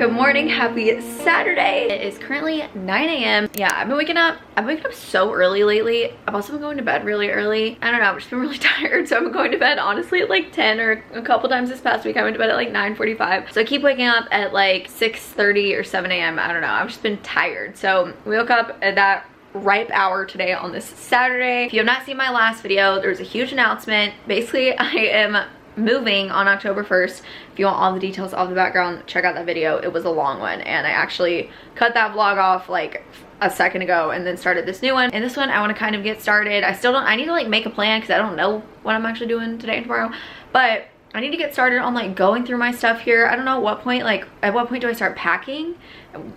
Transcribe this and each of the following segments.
Good morning, happy Saturday. It is currently 9 a.m. Yeah, I've been waking up so early lately. I've also been going to bed really early. I don't know, I've just been really tired, so I've been going to bed honestly at like 10, or a couple times this past week I went to bed at like 9:45. So I keep waking up at like 6:30 or 7 a.m. I don't know, I've just been tired. So we woke up at that ripe hour today on this Saturday. If you have not seen my last video, there's a huge announcement. Basically, I am moving on October 1st. If you want all the details of the background, check out that video. It was a long one and I actually cut that vlog off like a second ago and then started this new one. And this one I want to kind of get started. I need to like make a plan because I don't know what I'm actually doing today and tomorrow, but I need to get started on like going through my stuff here. I don't know at what point do I start packing?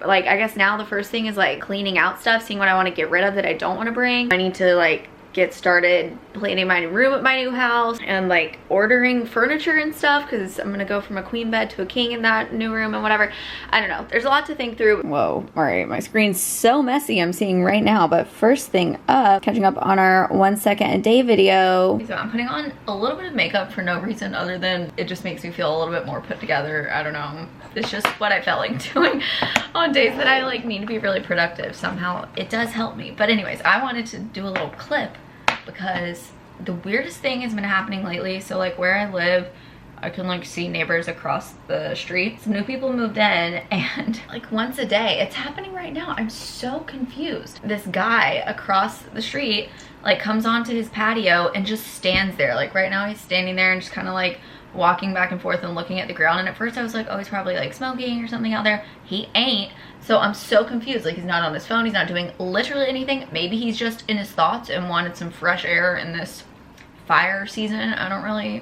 Like, I guess now the first thing is like cleaning out stuff, seeing what I want to get rid of that I don't want to bring. I need to like get started planning my new room at my new house and like ordering furniture and stuff because I'm gonna go from a queen bed to a king in that new room and whatever. I don't know, there's a lot to think through. Whoa, all right, my screen's so messy I'm seeing right now, but first thing up, catching up on our 1 second a day video. So I'm putting on a little bit of makeup for no reason other than it just makes me feel a little bit more put together. I don't know, it's just what I felt like doing on days that I like need to be really productive. Somehow it does help me. But anyways, I wanted to do a little clip because the weirdest thing has been happening lately. So like where I live, I can like see neighbors across the street. Some new people moved in and like once a day, it's happening right now. I'm so confused. This guy across the street like comes onto his patio and just stands there. Like right now he's standing there and just kind of like walking back and forth and looking at the ground. And at first I was like, oh, he's probably like smoking or something out there. He ain't. So I'm so confused. Like he's not on his phone, he's not doing literally anything. Maybe he's just in his thoughts and wanted some fresh air in this fire season. I don't really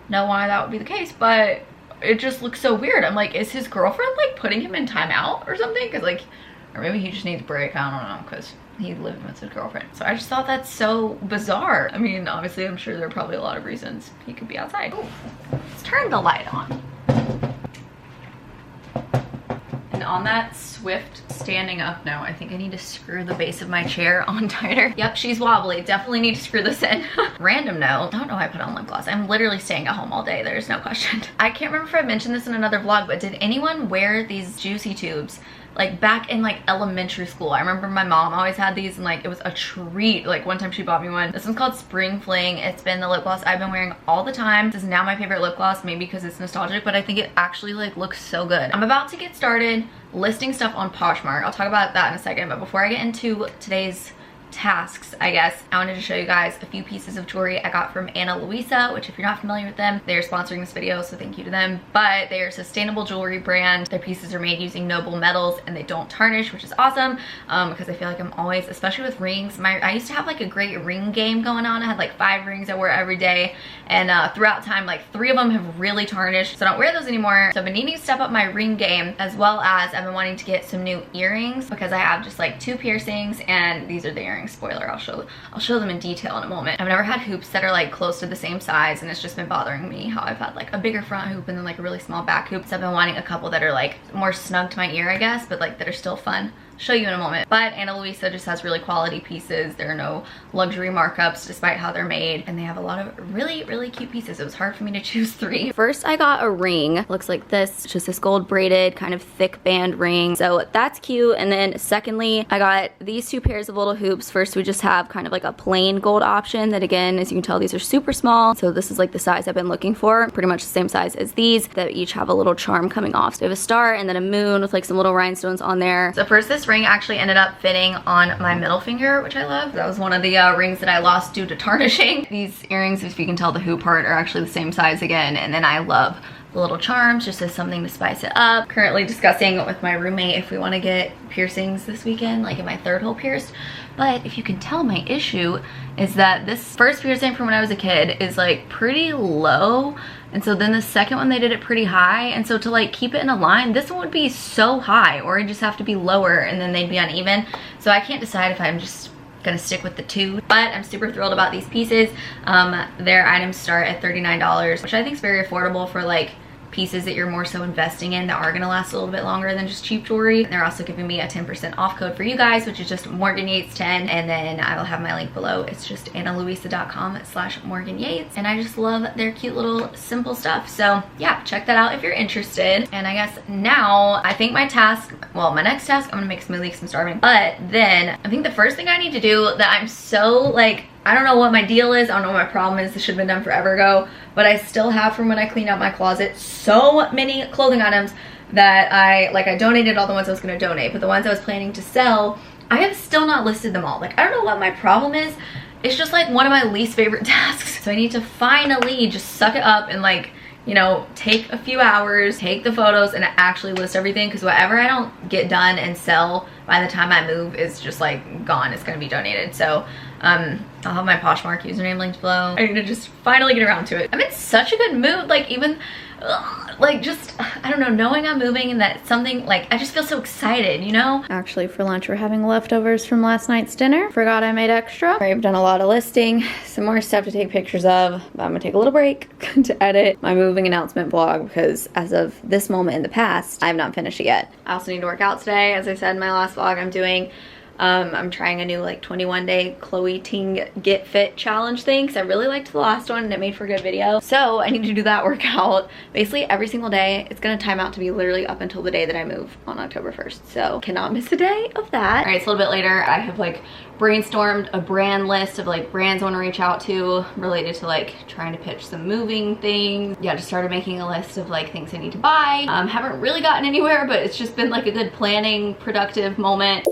know why that would be the case, but it just looks so weird. I'm like, is his girlfriend like putting him in timeout or something? Because like, or maybe he just needs a break, I don't know, because he's living with his girlfriend. So I just thought that's so bizarre. I mean, obviously I'm sure there are probably a lot of reasons he could be outside. Ooh, let's turn the light on. And on that swift standing up note, I think I need to screw the base of my chair on tighter. Yep, she's wobbly. Definitely need to screw this in. Random note, I don't know why I put on lip gloss. I'm literally staying at home all day. There's no question. I can't remember if I mentioned this in another vlog, but did anyone wear these juicy tubes like back in like elementary school? I remember my mom always had these and like it was a treat. Like one time she bought me one. This one's called Spring Fling. It's been the lip gloss I've been wearing all the time. This is now my favorite lip gloss, maybe because it's nostalgic, but I think it actually like looks so good. I'm about to get started listing stuff on Poshmark. I'll talk about that in a second, but before I get into today's tasks, I guess, I wanted to show you guys a few pieces of jewelry I got from Ana Luisa, which if you're not familiar with them, they are sponsoring this video, so thank you to them. But they are a sustainable jewelry brand. Their pieces are made using noble metals and they don't tarnish, which is awesome because I feel like I'm always, especially with rings, I used to have like a great ring game going on. I had like 5 rings I wore every day, and throughout time like 3 of them have really tarnished, so I don't wear those anymore. So I've been needing to step up my ring game, as well as I've been wanting to get some new earrings because I have just like 2 piercings and these are the earrings. Spoiler, I'll show them in detail in a moment. I've never had hoops that are like close to the same size, and it's just been bothering me how I've had like a bigger front hoop and then like a really small back hoop. So I've been wanting a couple that are like more snug to my ear, I guess, but like that are still fun. Show you in a moment. But Ana Luisa just has really quality pieces. There are no luxury markups despite how they're made, and they have a lot of really cute pieces. It was hard for me to choose 3. First I got a ring, looks like this, just this gold braided kind of thick band ring, so that's cute. And then secondly, I got these 2 pairs of little hoops. First we just have kind of like a plain gold option that, again, as you can tell, these are super small, so this is like the size I've been looking for, pretty much the same size as these, that each have a little charm coming off. So we have a star and then a moon with like some little rhinestones on there. So first, this ring actually ended up fitting on my middle finger, which I love. That was one of the rings that I lost due to tarnishing. These earrings, if you can tell the hoop part, are actually the same size again. And then I love the little charms just as something to spice it up. Currently discussing with my roommate if we want to get piercings this weekend, like in my 3rd hole pierced. But if you can tell, my issue is that this first piercing from when I was a kid is like pretty low, and so then the second one they did it pretty high, and so to like keep it in a line, this one would be so high, or it'd just have to be lower and then they'd be uneven. So I can't decide if I'm just gonna stick with the 2, but I'm super thrilled about these pieces. Their items start at $39, which I think is very affordable for like pieces that you're more so investing in that are gonna last a little bit longer than just cheap jewelry. They're also giving me a 10% off code for you guys, which is just Morgan Yates 10, and then I will have my link below. It's just analuisa.com/Morgan Yates, and I just love their cute little simple stuff. So yeah, check that out if you're interested. And I guess now I think my next task, I'm gonna make a smoothie because I'm starving. But then I think the first thing I need to do that I'm so like, I don't know what my deal is, I don't know what my problem is, this should have been done forever ago, but I still have from when I cleaned out my closet so many clothing items that I donated all the ones I was gonna donate, but the ones I was planning to sell, I have still not listed them all. Like, I don't know what my problem is. It's just like one of my least favorite tasks. So I need to finally just suck it up and like, you know, take a few hours, take the photos, and actually list everything, because whatever I don't get done and sell by the time I move is just like gone. It's gonna be donated. So I'll have my Poshmark username linked below. I need to just finally get around to it. I'm in such a good mood, like even like just, I don't know, knowing I'm moving and that something, like, I just feel so excited, you know? Actually, for lunch, we're having leftovers from last night's dinner. Forgot I made extra. I've done a lot of listing, some more stuff to take pictures of, but I'm gonna take a little break to edit my moving announcement vlog, because as of this moment in the past, I have not finished it yet. I also need to work out today. As I said in my last vlog, I'm trying a new like 21-day Chloe Ting Get Fit challenge thing, because I really liked the last one and it made for a good video. So I need to do that workout basically every single day. It's gonna time out to be literally up until the day that I move on October 1st. So cannot miss a day of that. All right, it's a little bit later. I have like brainstormed a brand list of like brands I want to reach out to related to like trying to pitch some moving things. Yeah, just started making a list of like things I need to buy. Haven't really gotten anywhere, but it's just been like a good planning, productive moment.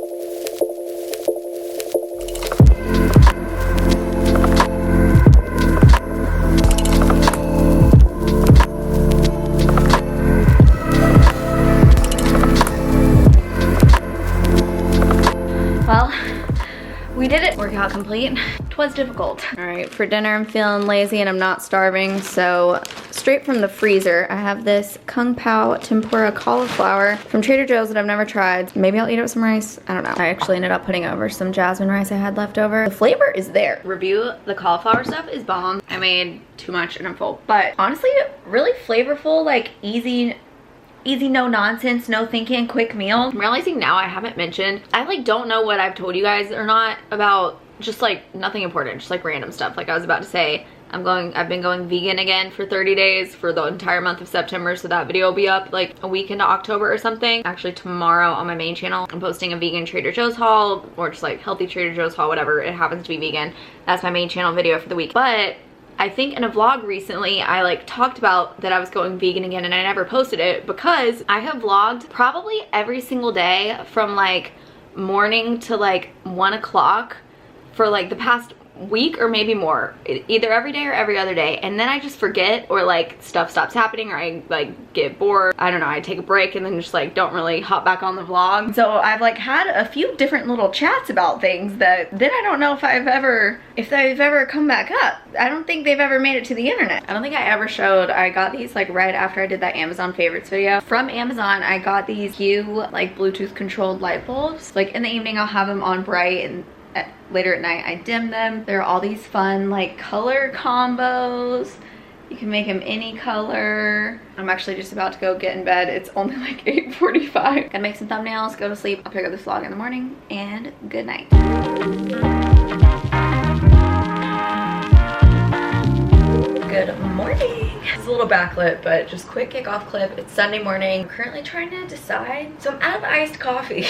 We did it. Workout complete. 'Twas difficult. All right, for dinner I'm feeling lazy and I'm not starving, so straight from the freezer I have this Kung Pao tempura cauliflower from Trader Joe's that I've never tried. Maybe I'll eat it with some rice. I don't know. I actually ended up putting over some jasmine rice I had left over. The flavor is there. Review, the cauliflower stuff is bomb. I made too much and I'm full. But honestly, really flavorful, like easy, no nonsense, no thinking, quick meal. I'm realizing now I haven't mentioned, I like don't know what I've told you guys or not about just like nothing important, just like random stuff. Like I was about to say, I've been going vegan again for 30 days for the entire month of September, so that video will be up like a week into October or something. Actually tomorrow on my main channel, I'm posting a vegan Trader Joe's haul, or just like healthy Trader Joe's haul, whatever, it happens to be vegan. That's my main channel video for the week. But I think in a vlog recently, I like talked about that I was going vegan again and I never posted it because I have vlogged probably every single day from like morning to like 1 o'clock for like the past week or maybe more, either every day or every other day, and then I just forget, or like stuff stops happening, or I like get bored, I don't know, I take a break and then just like don't really hop back on the vlog. So I've like had a few different little chats about things that then I don't know if they've ever come back up. I don't think they've ever made it to the internet. I don't think I ever showed, I got these like right after I did that Amazon favorites video. From Amazon I got these Hue like Bluetooth controlled light bulbs. Like in the evening I'll have them on bright, and later at night I dim them. There are all these fun like color combos. You can make them any color. I'm actually just about to go get in bed. It's only like 8:45. Gotta make some thumbnails, go to sleep. I'll pick up this vlog in the morning, and good night. Good morning. This is a little backlit, but just quick kickoff clip. It's Sunday morning. I'm currently trying to decide. So I'm out of iced coffee.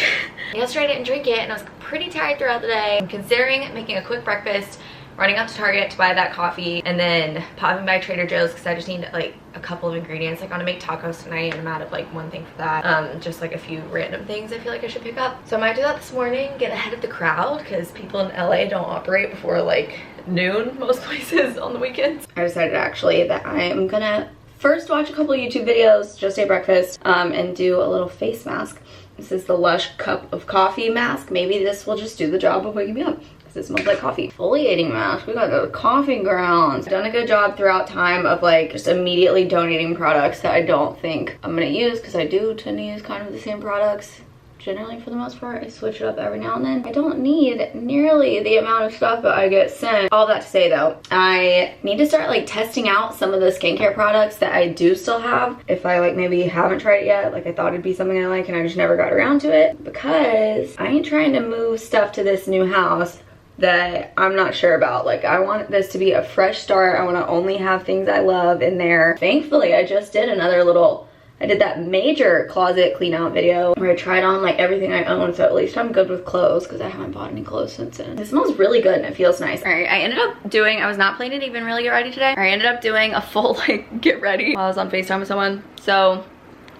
Yesterday I didn't drink it and I was pretty tired throughout the day. I'm considering making a quick breakfast, running up to Target to buy that coffee, and then popping by Trader Joe's because I just need like a couple of ingredients. Like I want to make tacos tonight and I'm out of like one thing for that. Just like a few random things I feel like I should pick up. So I might do that this morning, get ahead of the crowd, because people in LA don't operate before like noon most places on the weekends. I decided actually that I'm gonna first watch a couple YouTube videos, just ate breakfast, and do a little face mask. This is the Lush cup of coffee mask. Maybe this will just do the job of waking me up, because it smells like coffee. Exfoliating mask, we got the coffee grounds. Done a good job throughout time of like just immediately donating products that I don't think I'm gonna use, because I do tend to use kind of the same products generally for the most part. I switch it up every now and then. I don't need nearly the amount of stuff that I get sent. All that to say though, I need to start like testing out some of the skincare products that I do still have. If I like maybe haven't tried it yet, like I thought it'd be something I like and I just never got around to it, because I ain't trying to move stuff to this new house that I'm not sure about. Like, I want this to be a fresh start. I want to only have things I love in there. Thankfully, I just did another little, I did that major closet clean out video where I tried on like everything I own, so at least I'm good with clothes because I haven't bought any clothes since then. It smells really good and it feels nice. All right, I ended up doing, I was not planning to even really get ready today. I ended up doing a full like get ready while I was on FaceTime with someone. So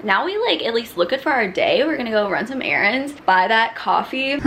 now we like at least look good for our day. We're gonna go run some errands, buy that coffee.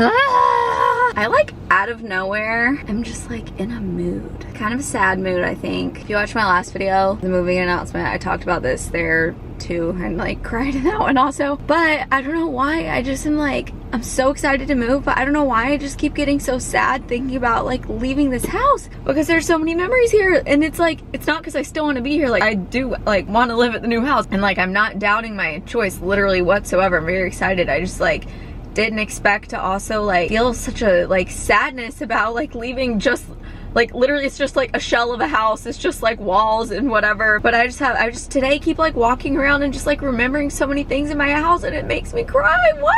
I like out of nowhere, I'm just like in a mood. Kind of a sad mood, I think. If you watched my last video, the moving announcement, I talked about this there too and like cried in that one also. But I don't know why, I just am like, I'm so excited to move, but I don't know why I just keep getting so sad thinking about like leaving this house because there's so many memories here. And it's like, it's not because I still want to be here. Like I do like want to live at the new house and like I'm not doubting my choice literally whatsoever. I'm very excited. I just like didn't expect to also like feel such a like sadness about like leaving. Just like literally it's just like a shell of a house. It's just like walls and whatever. But I just today keep like walking around and just like remembering so many things in my house and it makes me cry. Why?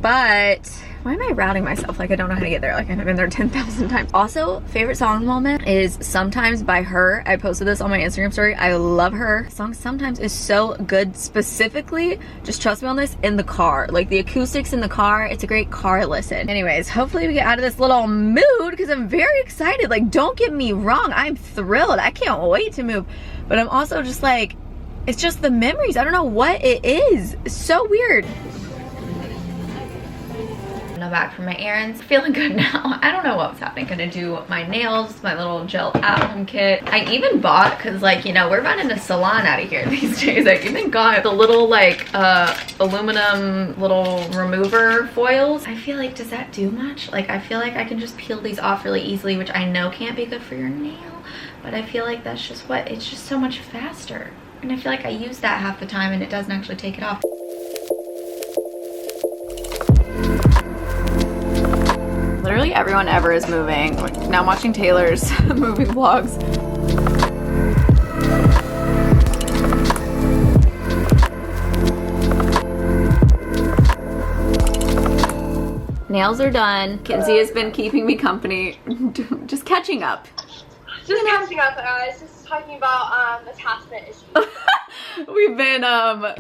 But why am I routing myself? Like I don't know how to get there. Like I've been there 10,000 times. Also, favorite song moment is Sometimes by her. I posted this on my Instagram story. I love her. The song Sometimes is so good. Specifically, just trust me on this, in the car. Like the acoustics in the car, it's a great car listen. Anyways, hopefully we get out of this little mood because I'm very excited. Like don't get me wrong, I'm thrilled. I can't wait to move. But I'm also just like, it's just the memories. I don't know what it is. It's so weird. Back from my errands, feeling good now. I don't know what was happening. Gonna do my nails, my little gel at-home kit. I even bought, because like, you know, we're running a salon out of here these days. I even got the little like aluminum little remover foils. I feel like, does that do much? Like I feel like I can just peel these off really easily, which I know can't be good for your nail, but I feel like that's just what, it's just so much faster. And I feel like I use that half the time and it doesn't actually take it off. Literally everyone ever is moving. Now I'm watching Taylor's moving vlogs. Nails are done. Kinsey has been keeping me company. Just catching up. Just catching up, guys. Just talking about attachment issues. We've been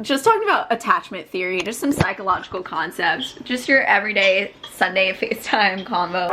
just talking about attachment theory, just some psychological concepts, just your everyday Sunday FaceTime combo.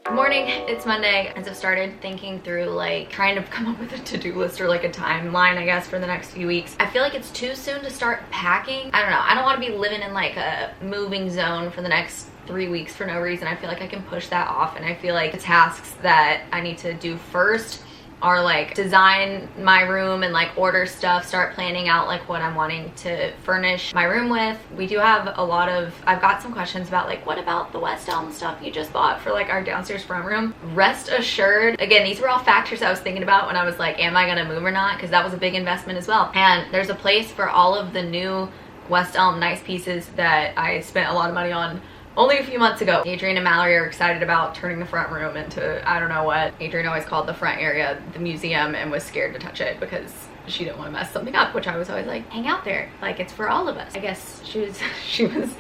Good morning, it's Monday. As I've started thinking through like trying to come up with a to-do list or like a timeline, I guess, for the next few weeks. I feel like it's too soon to start packing. I don't know, I don't want to be living in like a moving zone for the next 3 weeks for no reason. I feel like I can push that off, and I feel like the tasks that I need to do first are like design my room and like order stuff, start planning out like what I'm wanting to furnish my room with. We do have a lot of, I've got some questions about like, what about the West Elm stuff you just bought for like our downstairs front room? Rest assured, again, these were all factors I was thinking about when I was like, am I gonna move or not? Because that was a big investment as well. And there's a place for all of the new West Elm nice pieces that I spent a lot of money on only a few months ago. Adrian and Mallory are excited about turning the front room into, I don't know what. Adrian always called the front area the museum and was scared to touch it because she didn't want to mess something up, which I was always like, hang out there. Like, it's for all of us. I guess she was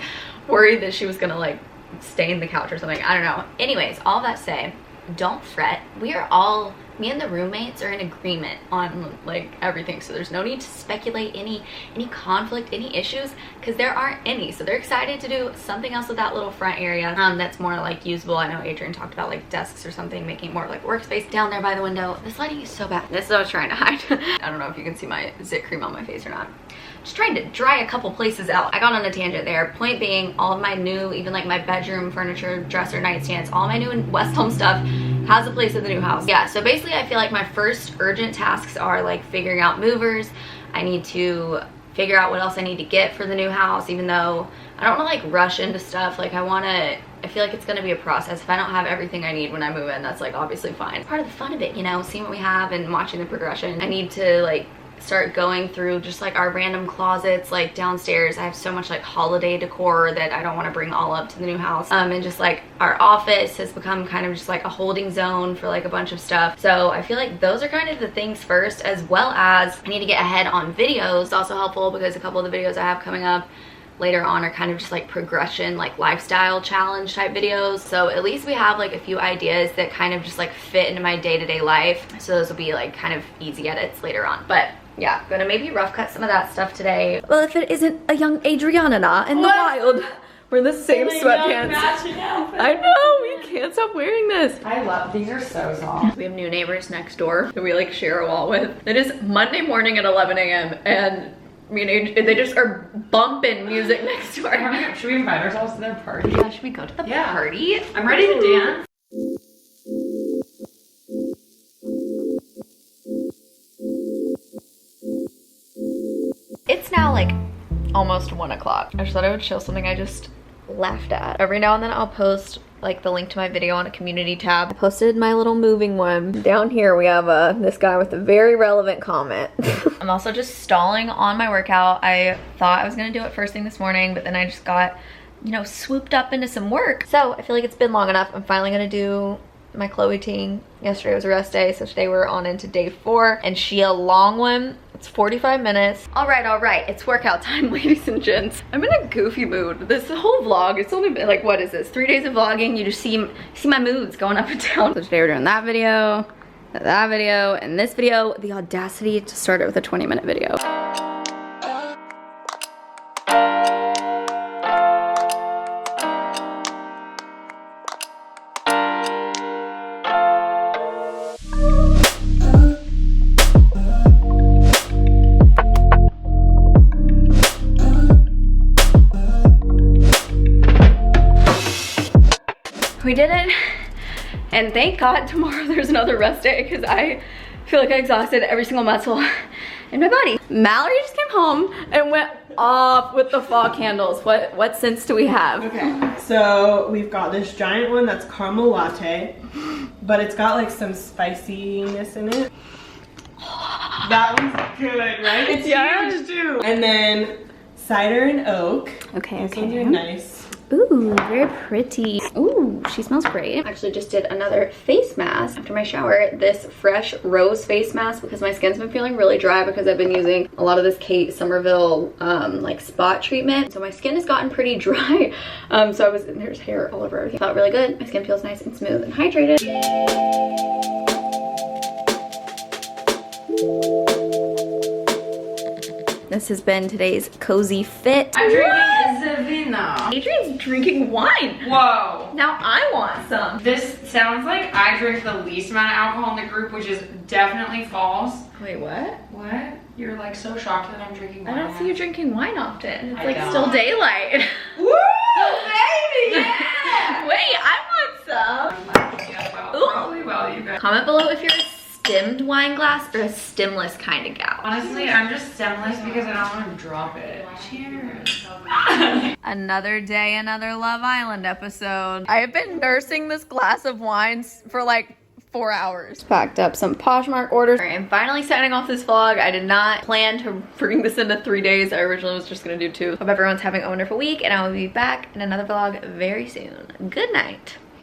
worried that she was gonna like stain the couch or something. I don't know. Anyways, all that say, don't fret. We are all, me and the roommates are in agreement on like everything, so there's no need to speculate any conflict, any issues, because there aren't any. So they're excited to do something else with that little front area that's more like usable. I know Adrian talked about like desks or something, making more like workspace down there by the window. This lighting is so bad. This is what I was trying to hide. I don't know if you can see my zit cream on my face or not. Just trying to dry a couple places out. I got on a tangent there. Point being, all of my new, even like my bedroom furniture, dresser, nightstands, all my new West Home stuff has a place at the new house. Yeah, so basically I feel like my first urgent tasks are like figuring out movers. I need to figure out what else I need to get for the new house, even though I don't want to like rush into stuff. Like I feel like it's going to be a process. If I don't have everything I need when I move in, that's like obviously fine. It's part of the fun of it, you know, seeing what we have and watching the progression. I need to like start going through just like our random closets. Like downstairs I have so much like holiday decor that I don't want to bring all up to the new house, and just like our office has become kind of just like a holding zone for like a bunch of stuff. So I feel like those are kind of the things first, as well as I need to get ahead on videos. It's also helpful because a couple of the videos I have coming up later on are kind of just like progression, like lifestyle challenge type videos. So at least we have like a few ideas that kind of just like fit into my day-to-day life. So those will be like kind of easy edits later on. But yeah, gonna maybe rough cut some of that stuff today. Well, if it isn't a young Adriana in the wild. We're in the same sweatpants. I know, we can't stop wearing this. I love, these are so soft. We have new neighbors next door that we like share a wall with. It is Monday morning at 11 a.m. and me and they just are bumping music next door. Should we invite ourselves to their party? Yeah, should we go to the party? I'm ready to dance. It's now like almost 1 o'clock. I just thought I would show something I just laughed at. Every now and then I'll post like the link to my video on a community tab. I posted my little moving one. Down here we have this guy with a very relevant comment. I'm also just stalling on my workout. I thought I was gonna do it first thing this morning, but then I just got, you know, swooped up into some work. So I feel like it's been long enough. I'm finally gonna do my Chloe ting. Yesterday was a rest day, so today we're on into day 4, and she a long one. It's 45 minutes. All right, it's workout time, ladies and gents. I'm in a goofy mood. This whole vlog, it's only been like, what is this? 3 days of vlogging. You just see my moods going up and down. So today we're doing that video, and this video. The audacity to start it with a 20-minute video. We did it, and thank God tomorrow there's another rest day because I feel like I exhausted every single muscle in my body. Mallory just came home and went off with the fog candles. What sense do we have? Okay, so we've got this giant one that's caramel latte, but it's got like some spiciness in it. That one's good, right? It's huge too. And then cider and oak. Okay, These ones are nice. Ooh, very pretty. Ooh, she smells great. Actually just did another face mask after my shower. This fresh rose face mask because my skin's been feeling really dry because I've been using a lot of this Kate Somerville like spot treatment. So my skin has gotten pretty dry. There's hair all over everything. Felt really good. My skin feels nice and smooth and hydrated. This has been today's cozy fit. I'm drinking Zavina. Adrian's drinking wine. Whoa. Now I want some. This sounds like I drink the least amount of alcohol in the group, which is definitely false. Wait, what? What? You're like so shocked that I'm drinking wine. I don't see you drinking wine often. It's I like don't. still daylight. Woo, baby, yeah! Wait, I want some. Yeah, well, Ooh. probably well, you guys. Comment below if you're a stemmed wine glass or a stemless kind of gal. Honestly, I'm just stemless because I don't want to drop it. Cheers. Another day, another Love Island episode. I have been nursing this glass of wine for like 4 hours. Packed up some Poshmark orders. I'm finally signing off this vlog. I did not plan to bring this into 3 days. I originally was just gonna do 2. Hope everyone's having a wonderful week, and I will be back in another vlog very soon. Good night.